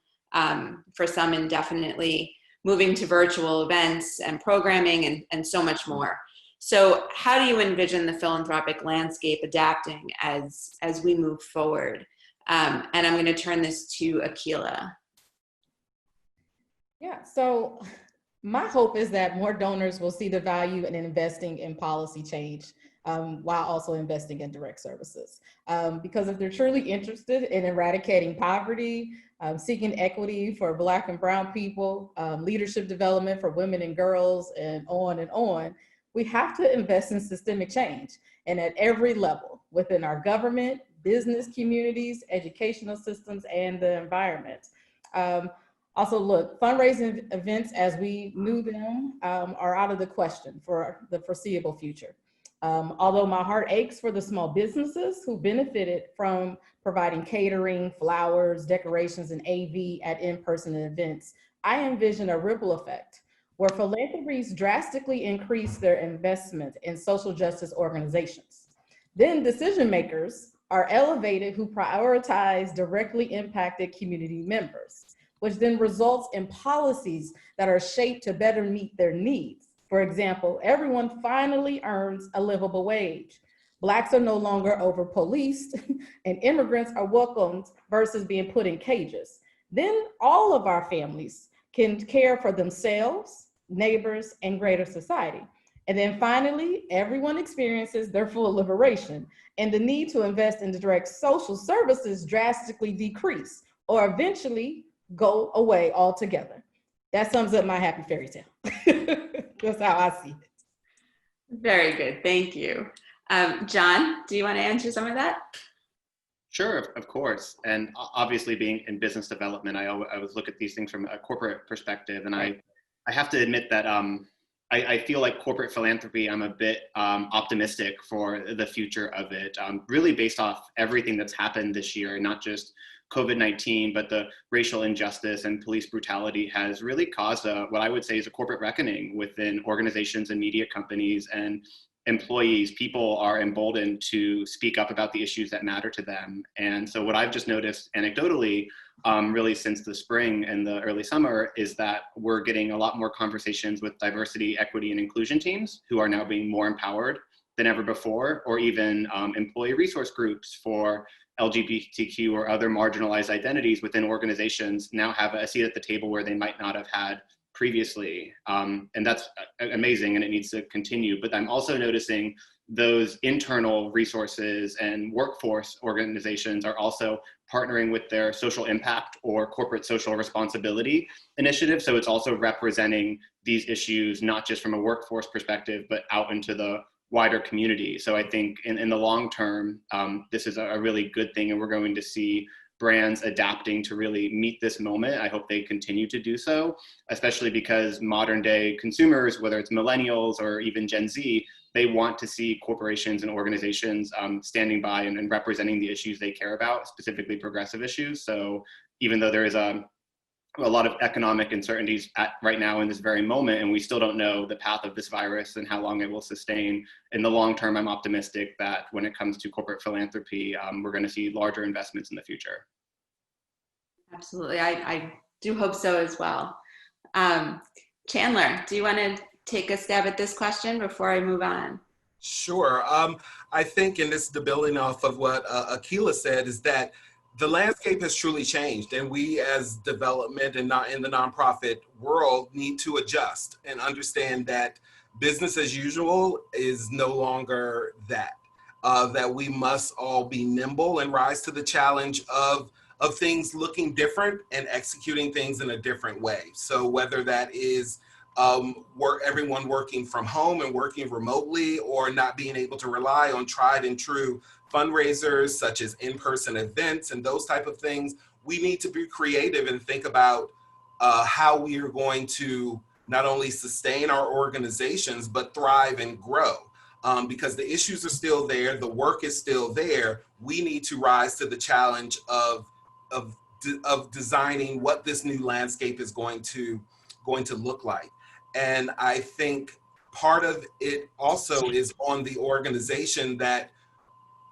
for some indefinitely, moving to virtual events and programming, and so much more. So how do you envision the philanthropic landscape adapting as we move forward? And I'm going to turn this to Akilah. Yeah, so my hope is that more donors will see the value in investing in policy change while also investing in direct services. Because if they're truly interested in eradicating poverty, seeking equity for Black and Brown people, leadership development for women and girls, and on, we have to invest in systemic change, and at every level within our government, business communities, educational systems, and the environment. Also, look, fundraising events as we knew them are out of the question for the foreseeable future. Although my heart aches for the small businesses who benefited from providing catering, flowers, decorations, and AV at in-person events, I envision a ripple effect where philanthropies drastically increase their investment in social justice organizations. Then decision makers are elevated who prioritize directly impacted community members, which then results in policies that are shaped to better meet their needs. For example, everyone finally earns a livable wage. Blacks are no longer over-policed, and immigrants are welcomed versus being put in cages. Then all of our families can care for themselves, neighbors, and greater society. And then finally, everyone experiences their full liberation, and the need to invest in direct social services drastically decrease or eventually go away altogether. That sums up my happy fairy tale. That's how I see it. Very good, thank you. John, do you want to answer some of that? Sure, of course. And obviously being in business development, I always look at these things from a corporate perspective. And I have to admit that I feel like corporate philanthropy, I'm a bit optimistic for the future of it, really based off everything that's happened this year, not just COVID-19, but the racial injustice and police brutality has really caused what I would say is a corporate reckoning within organizations and media companies and employees. People are emboldened to speak up about the issues that matter to them. And so what I've just noticed anecdotally, really since the spring and the early summer, is that we're getting a lot more conversations with diversity, equity, and inclusion teams who are now being more empowered than ever before, or even employee resource groups for LGBTQ or other marginalized identities within organizations now have a seat at the table where they might not have had previously. And that's amazing, and it needs to continue. But I'm also noticing those internal resources and workforce organizations are also partnering with their social impact or corporate social responsibility initiative. So it's also representing these issues, not just from a workforce perspective, but out into the wider community. So I think in the long term, this is a really good thing, and we're going to see brands adapting to really meet this moment. I hope they continue to do so, especially because modern day consumers, whether it's millennials or even Gen Z, they want to see corporations and organizations standing by and representing the issues they care about, specifically progressive issues. So even though there is a lot of economic uncertainties right now in this very moment, and we still don't know the path of this virus and how long it will sustain, in the long term, I'm optimistic that when it comes to corporate philanthropy, we're going to see larger investments in the future. Absolutely, I do hope so as well. Chandler, do you want to take a stab at this question before I move on? Sure. I think, and this building off of what Akilah said, is that the landscape has truly changed, and we as development and not in the nonprofit world need to adjust and understand that business as usual is no longer that, that we must all be nimble and rise to the challenge of things looking different and executing things in a different way. So whether that is everyone working from home and working remotely, or not being able to rely on tried and true fundraisers such as in-person events and those type of things, we need to be creative and think about how we are going to not only sustain our organizations, but thrive and grow. Because the issues are still there, the work is still there. We need to rise to the challenge of designing what this new landscape is going to look like. And I think part of it also is on the organization, that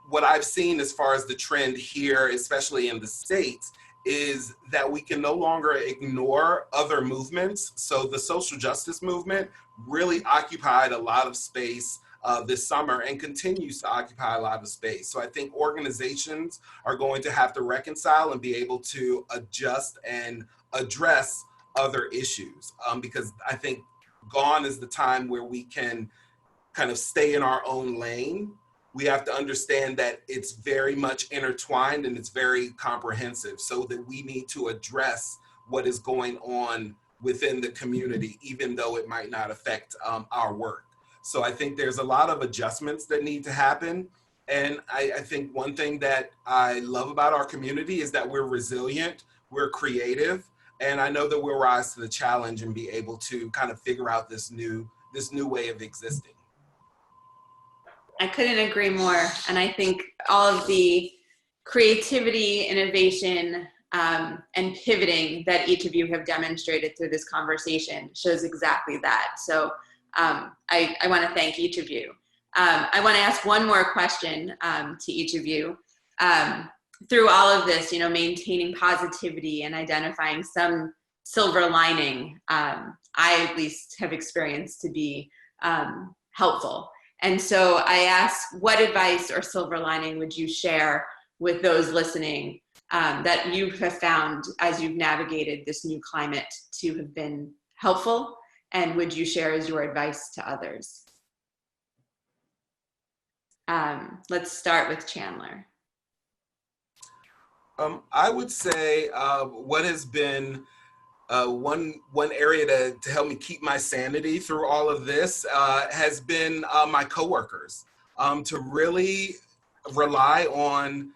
what I've seen as far as the trend here, especially in the States, is that we can no longer ignore other movements. So the social justice movement really occupied a lot of space this summer and continues to occupy a lot of space. So I think organizations are going to have to reconcile and be able to adjust and address other issues, because I think gone is the time where we can kind of stay in our own lane. We have to understand that it's very much intertwined and it's very comprehensive, so that we need to address what is going on within the community, even though it might not affect our work. So I think there's a lot of adjustments that need to happen. And I think one thing that I love about our community is that we're resilient, we're creative, and I know that we'll rise to the challenge and be able to kind of figure out this new way of existing. I couldn't agree more. And I think all of the creativity, innovation, and pivoting that each of you have demonstrated through this conversation shows exactly that. So I want to thank each of you. I want to ask one more question to each of you. Through all of this, maintaining positivity and identifying some silver lining, I at least have experienced to be helpful. And so I ask, what advice or silver lining would you share with those listening that you have found as you've navigated this new climate to have been helpful? And would you share as your advice to others? Let's start with Chandler. I would say what has been one area to help me keep my sanity through all of this has been my coworkers, to really rely on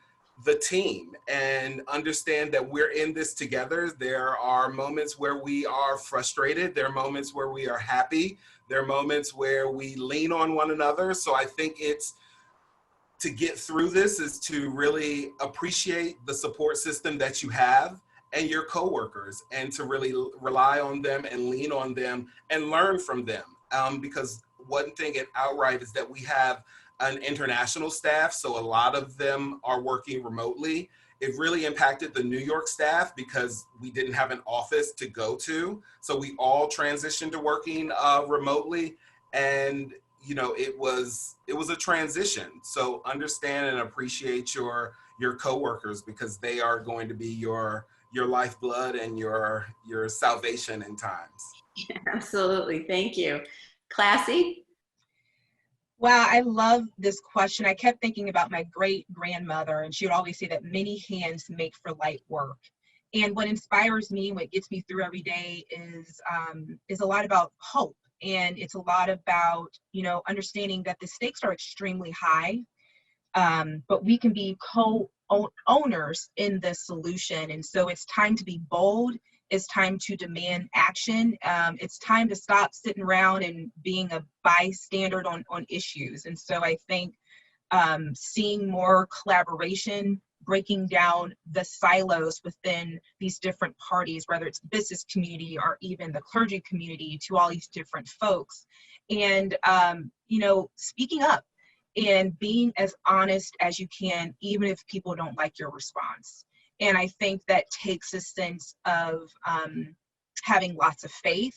the team and understand that we're in this together. There are moments where we are frustrated. There are moments where we are happy. There are moments where we lean on one another. So I think it's to get through this is to really appreciate the support system that you have and your coworkers, and to really rely on them and lean on them and learn from them. Because one thing at Outright is that we have an international staff, so a lot of them are working remotely. It really impacted the New York staff because we didn't have an office to go to. So we all transitioned to working remotely, and you know, it was a transition. So understand and appreciate your coworkers, because they are going to be your lifeblood and your salvation in times. Yeah, absolutely, thank you. Klassie? Wow, I love this question. I kept thinking about my great-grandmother, and she would always say that many hands make for light work. And what inspires me, what gets me through every day is a lot about hope. And it's a lot about, you know, understanding that the stakes are extremely high, but we can be co-owners in the solution. And so it's time to be bold. It's time to demand action. It's time to stop sitting around and being a bystander on issues. And so I think seeing more collaboration, breaking down the silos within these different parties, whether it's the business community or even the clergy community, to all these different folks. And, you know, speaking up and being as honest as you can, even if people don't like your response. And I think that takes a sense of having lots of faith,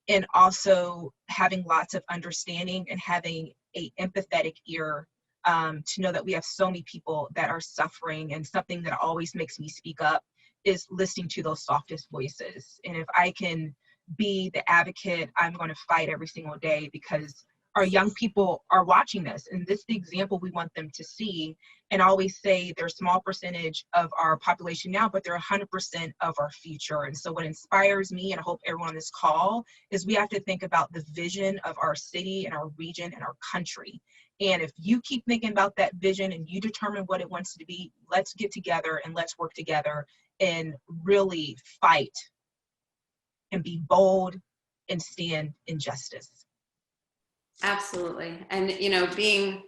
and also having lots of understanding and having an empathetic ear to know that we have so many people that are suffering. And something that always makes me speak up is listening to those softest voices. And if I can be the advocate, I'm going to fight every single day, because our young people are watching this, and this is the example we want them to see. And I always say they're a small percentage of our population now, but they're 100% of our future. And so what inspires me, and I hope everyone on this call, is we have to think about the vision of our city and our region and our country. And if you keep thinking about that vision and you determine what it wants to be, let's get together and let's work together and really fight and be bold and stand in justice. Absolutely. And, you know, being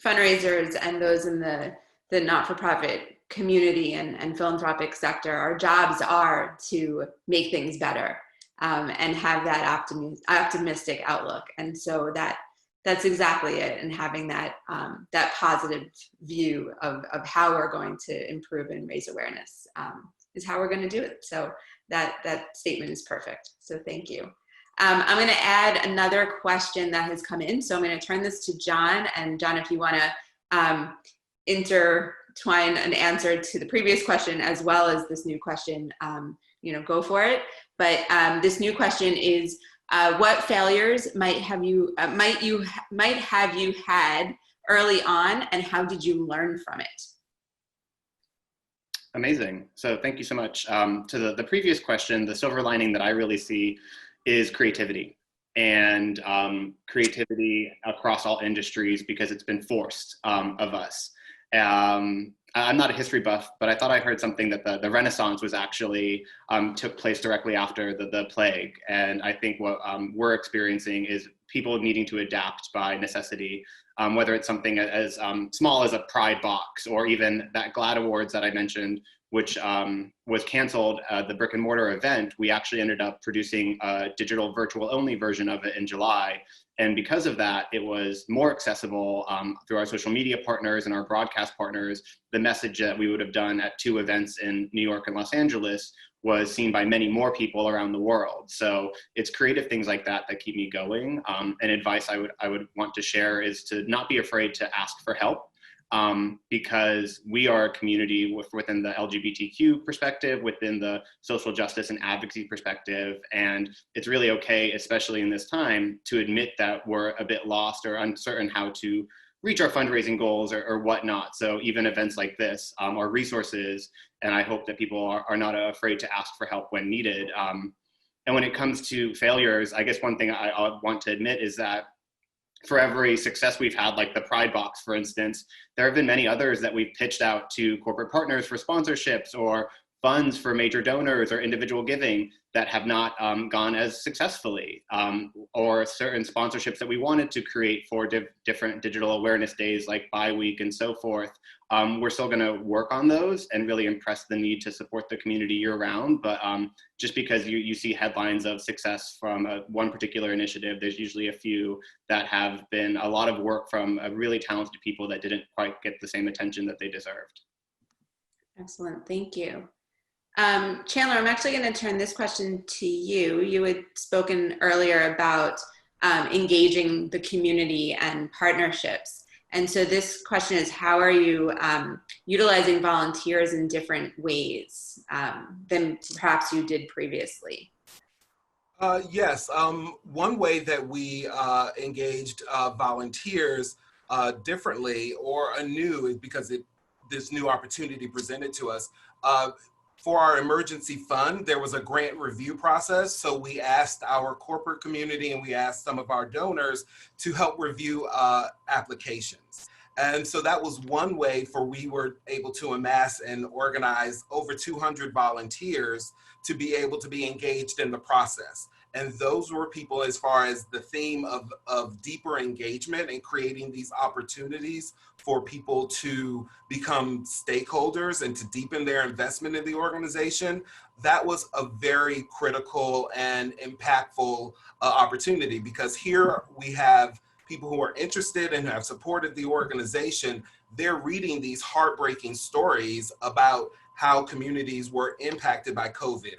fundraisers and those in the not-for-profit community and philanthropic sector, our jobs are to make things better and have that optimistic outlook. And so that's exactly it. And having that positive view of how we're going to improve and raise awareness is how we're going to do it. So that statement is perfect. So thank you. I'm going to add another question that has come in. So I'm going to turn this to John. And John, if you want to intertwine an answer to the previous question as well as this new question, you know, go for it. But this new question is, what failures might have you had early on, and how did you learn from it? Amazing. So thank you so much. To the previous question, the silver lining that I really see is creativity, and creativity across all industries, because it's been forced of us. I'm not a history buff, but I thought I heard something that the Renaissance was actually took place directly after the plague. And I think what we're experiencing is people needing to adapt by necessity, whether it's something as small as a pride box, or even that GLAAD Awards that I mentioned, which was canceled, the brick and mortar event. We actually ended up producing a digital virtual only version of it in July. And because of that, it was more accessible through our social media partners and our broadcast partners. The message that we would have done at 2 events in New York and Los Angeles was seen by many more people around the world. So it's creative things like that that keep me going. And advice I would want to share is to not be afraid to ask for help. because we are a community within the LGBTQ perspective, within the social justice and advocacy perspective. And it's really okay, especially in this time, to admit that we're a bit lost or uncertain how to reach our fundraising goals or whatnot. So even events like this are resources, and I hope that people are not afraid to ask for help when needed. And when it comes to failures, I guess one thing I want to admit is that for every success we've had, like the Pride Box, for instance, there have been many others that we've pitched out to corporate partners for sponsorships or funds for major donors or individual giving that have not gone as successfully, or certain sponsorships that we wanted to create for different digital awareness days like Bi Week and so forth. We're still going to work on those and really impress the need to support the community year round. But just because you see headlines of success from one particular initiative, there's usually a few that have been a lot of work from really talented people that didn't quite get the same attention that they deserved. Excellent, thank you. Chandler, I'm actually going to turn this question to you. You had spoken earlier about engaging the community and partnerships. And so this question is, how are you utilizing volunteers in different ways than perhaps you did previously? Yes, one way that we engaged volunteers differently or anew is because this new opportunity presented to us. For our emergency fund, there was a grant review process. So we asked our corporate community and we asked some of our donors to help review applications. And so that was one way we were able to amass and organize over 200 volunteers to be able to be engaged in the process. And those were people, as far as the theme of deeper engagement and creating these opportunities for people to become stakeholders and to deepen their investment in the organization. That was a very critical and impactful opportunity, because here we have people who are interested and have supported the organization. They're reading these heartbreaking stories about how communities were impacted by COVID,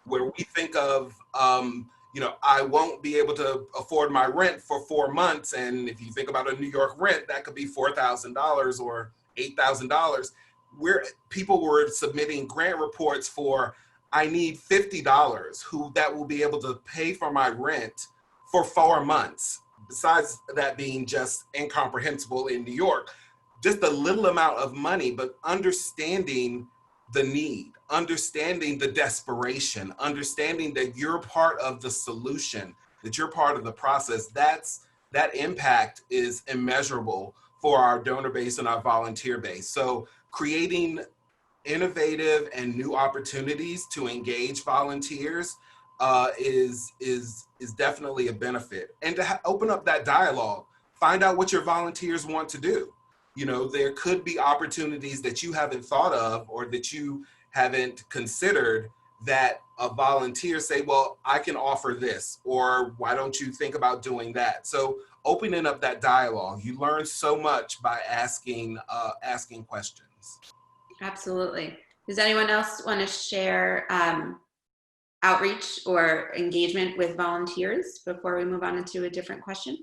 where we think of, I won't be able to afford my rent for 4 months. And if you think about a New York rent, that could be $4,000 or $8,000. Where people were submitting grant reports for, I need $50, that will be able to pay for my rent for 4 months. Besides that being just incomprehensible in New York, just a little amount of money, but understanding the need, understanding the desperation, understanding that you're part of the solution, that you're part of the process. That impact is immeasurable for our donor base and our volunteer base. So creating innovative and new opportunities to engage volunteers is definitely a benefit. And to open up that dialogue, find out what your volunteers want to do. There could be opportunities that you haven't thought of or that you haven't considered that a volunteer say, well, I can offer this, or why don't you think about doing that? So opening up that dialogue, you learn so much by asking questions. Absolutely. Does anyone else want to share outreach or engagement with volunteers before we move on into a different question?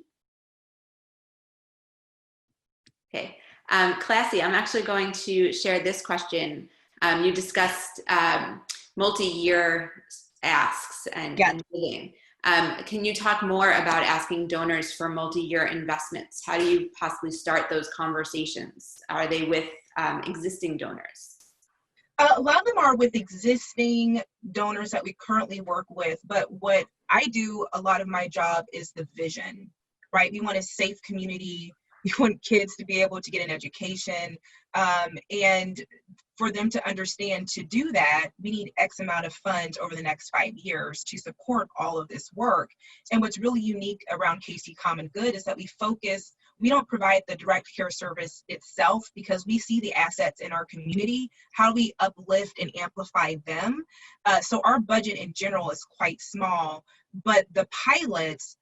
Okay. Klassie, I'm actually going to share this question. You discussed multi-year asks and giving. Can you talk more about asking donors for multi-year investments? How do you possibly start those conversations? Are they with existing donors? A lot of them are with existing donors that we currently work with, but what I do, a lot of my job is the vision, right? We want a safe community. We want kids to be able to get an education, and for them to understand to do that, we need X amount of funds over the next 5 years to support all of this work. And what's really unique around KC Common Good is that we don't provide the direct care service itself, because we see the assets in our community. How do we uplift and amplify them? So our budget in general is quite small, but the pilots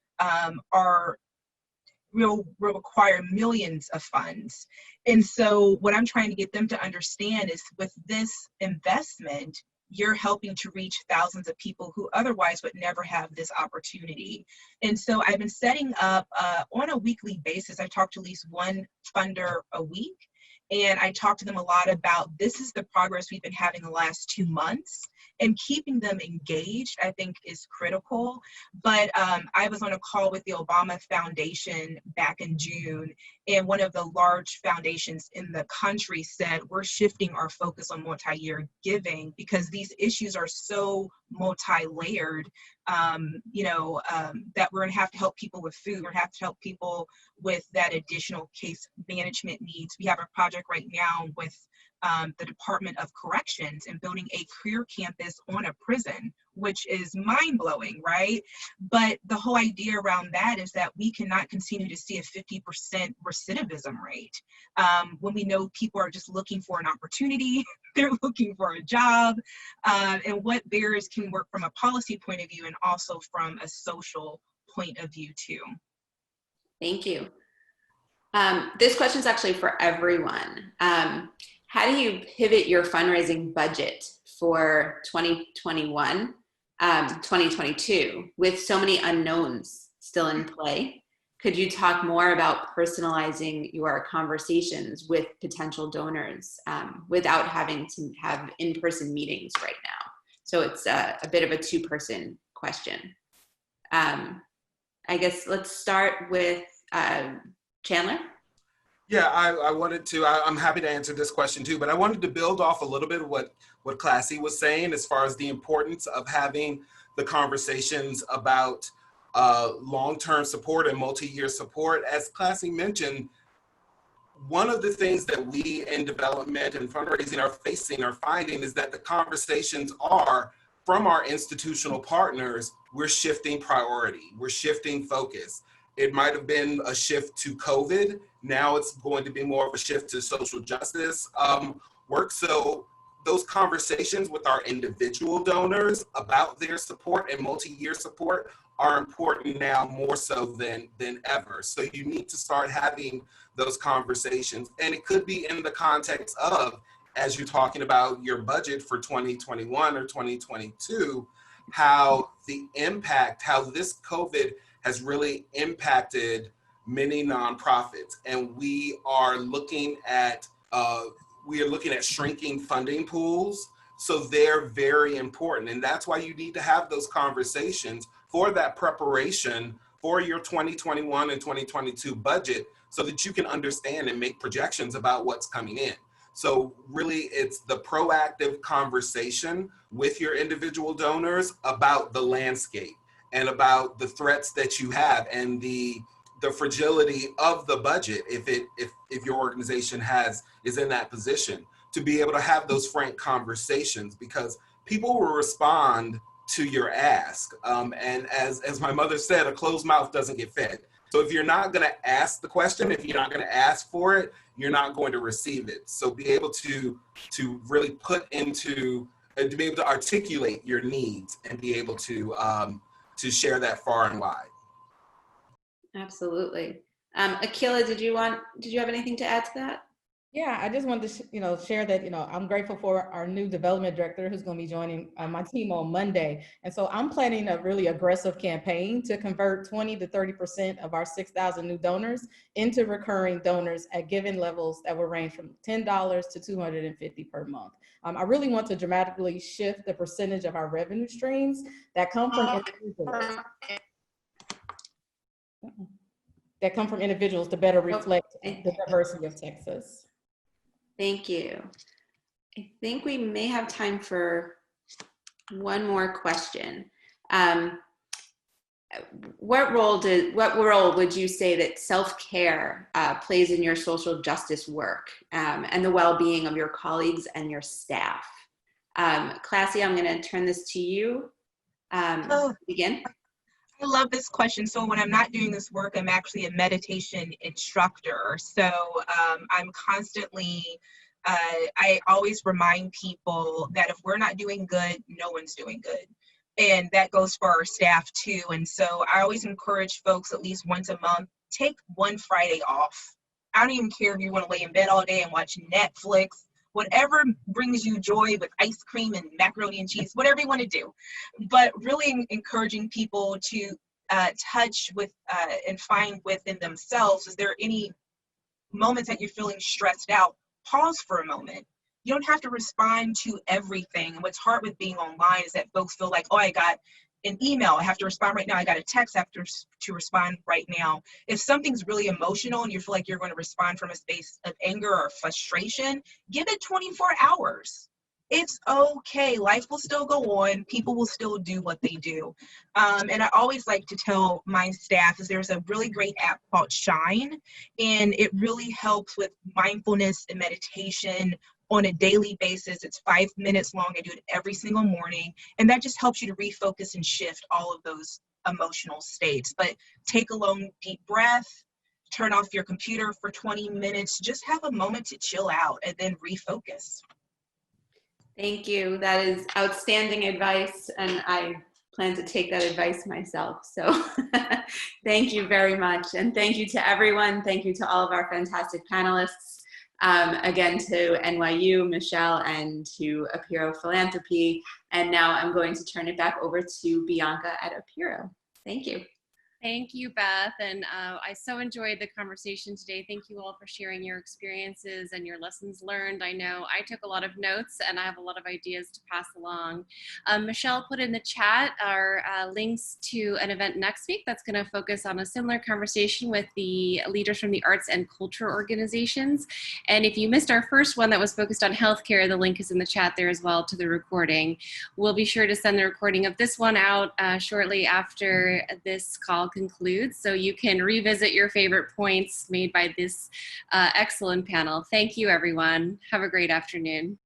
will require millions of funds. And so what I'm trying to get them to understand is, with this investment, you're helping to reach thousands of people who otherwise would never have this opportunity. And so I've been setting up on a weekly basis. I talk to at least one funder a week. And I talk to them a lot about this is the progress we've been having the last 2 months, and keeping them engaged, I think, is critical. But I was on a call with the Obama Foundation back in June, and one of the large foundations in the country said, we're shifting our focus on multi-year giving because these issues are so multi-layered, that we're gonna have to help people with food, we're gonna have to help people with that additional case management needs. We have a project right now with the Department of Corrections and building a career campus on a prison, which is mind-blowing, right? But the whole idea around that is that we cannot continue to see a 50% recidivism rate when we know people are just looking for an opportunity, they're looking for a job, and what barriers can work from a policy point of view and also from a social point of view too. Thank you. This question is actually for everyone. How do you pivot your fundraising budget for 2021, 2022 with so many unknowns still in play? Could you talk more about personalizing your conversations with potential donors without having to have in-person meetings right now? So it's a bit of a two-person question. I guess let's start with Chandler. Yeah, I wanted to, I'm happy to answer this question too, but I wanted to build off a little bit of what Klassie was saying as far as the importance of having the conversations about long-term support and multi-year support. As Klassie mentioned, one of the things that we in development and fundraising are finding is that the conversations are from our institutional partners, we're shifting priority, we're shifting focus. It might have been a shift to COVID. Now it's going to be more of a shift to social justice work. So those conversations with our individual donors about their support and multi-year support are important now more so than ever. So you need to start having those conversations. And it could be in the context of, as you're talking about your budget for 2021 or 2022, how the impact, how this COVID has really impacted many nonprofits, and we are looking at shrinking funding pools. So they're very important, and that's why you need to have those conversations for that preparation for your 2021 and 2022 budget, so that you can understand and make projections about what's coming in. So really, it's the proactive conversation with your individual donors about the landscape and about the threats that you have and the fragility of the budget if your organization is in that position, to be able to have those frank conversations, because people will respond to your ask. And as my mother said, a closed mouth doesn't get fed. So if you're not going to ask the question, if you're not going to ask for it, you're not going to receive it. So be able to really to be able to articulate your needs and be able to share that far and wide. Absolutely. Akilah, did you have anything to add to that? Yeah, I just wanted to, share that, I'm grateful for our new development director who's going to be joining my team on Monday. And so I'm planning a really aggressive campaign to convert 20 to 30% of our 6,000 new donors into recurring donors at given levels that will range from $10 to $250 per month. I really want to dramatically shift the percentage of our revenue streams that come from individuals to better reflect the diversity of Texas. Thank you. I think we may have time for one more question. What role would you say that self-care plays in your social justice work and the well-being of your colleagues and your staff? Klassie, I'm going to turn this to you. Begin. I love this question. So when I'm not doing this work, I'm actually a meditation instructor. So I'm constantly, I always remind people that if we're not doing good, no one's doing good. And that goes for our staff too. And so I always encourage folks at least once a month, take one Friday off. I don't even care if you want to lay in bed all day and watch Netflix, whatever brings you joy with ice cream and macaroni and cheese, whatever you want to do. But really encouraging people to touch with and find within themselves, is there any moments that you're feeling stressed out? Pause for a moment. You don't have to respond to everything. And what's hard with being online is that folks feel like, oh, I got an email, I have to respond right now. I got a text, I have to respond right now. If something's really emotional and you feel like you're going to respond from a space of anger or frustration, give it 24 hours. It's okay. Life will still go on. People will still do what they do. And I always like to tell my staff is there's a really great app called Shine, and it really helps with mindfulness and meditation on a daily basis. It's 5 minutes long. I do it every single morning. And that just helps you to refocus and shift all of those emotional states. But take a long, deep breath, turn off your computer for 20 minutes, just have a moment to chill out and then refocus. Thank you. That is outstanding advice, and I plan to take that advice myself. So thank you very much. And thank you to everyone. Thank you to all of our fantastic panelists. Again, to NYU, Michelle, and to Aperio Philanthropy. And now I'm going to turn it back over to Bianca at Aperio. Thank you. Thank you, Beth. And I so enjoyed the conversation today. Thank you all for sharing your experiences and your lessons learned. I know I took a lot of notes and I have a lot of ideas to pass along. Michelle put in the chat our links to an event next week that's going to focus on a similar conversation with the leaders from the arts and culture organizations. And if you missed our first one that was focused on healthcare, the link is in the chat there as well to the recording. We'll be sure to send the recording of this one out shortly after this call concludes, so you can revisit your favorite points made by this excellent panel. Thank you, everyone. Have a great afternoon.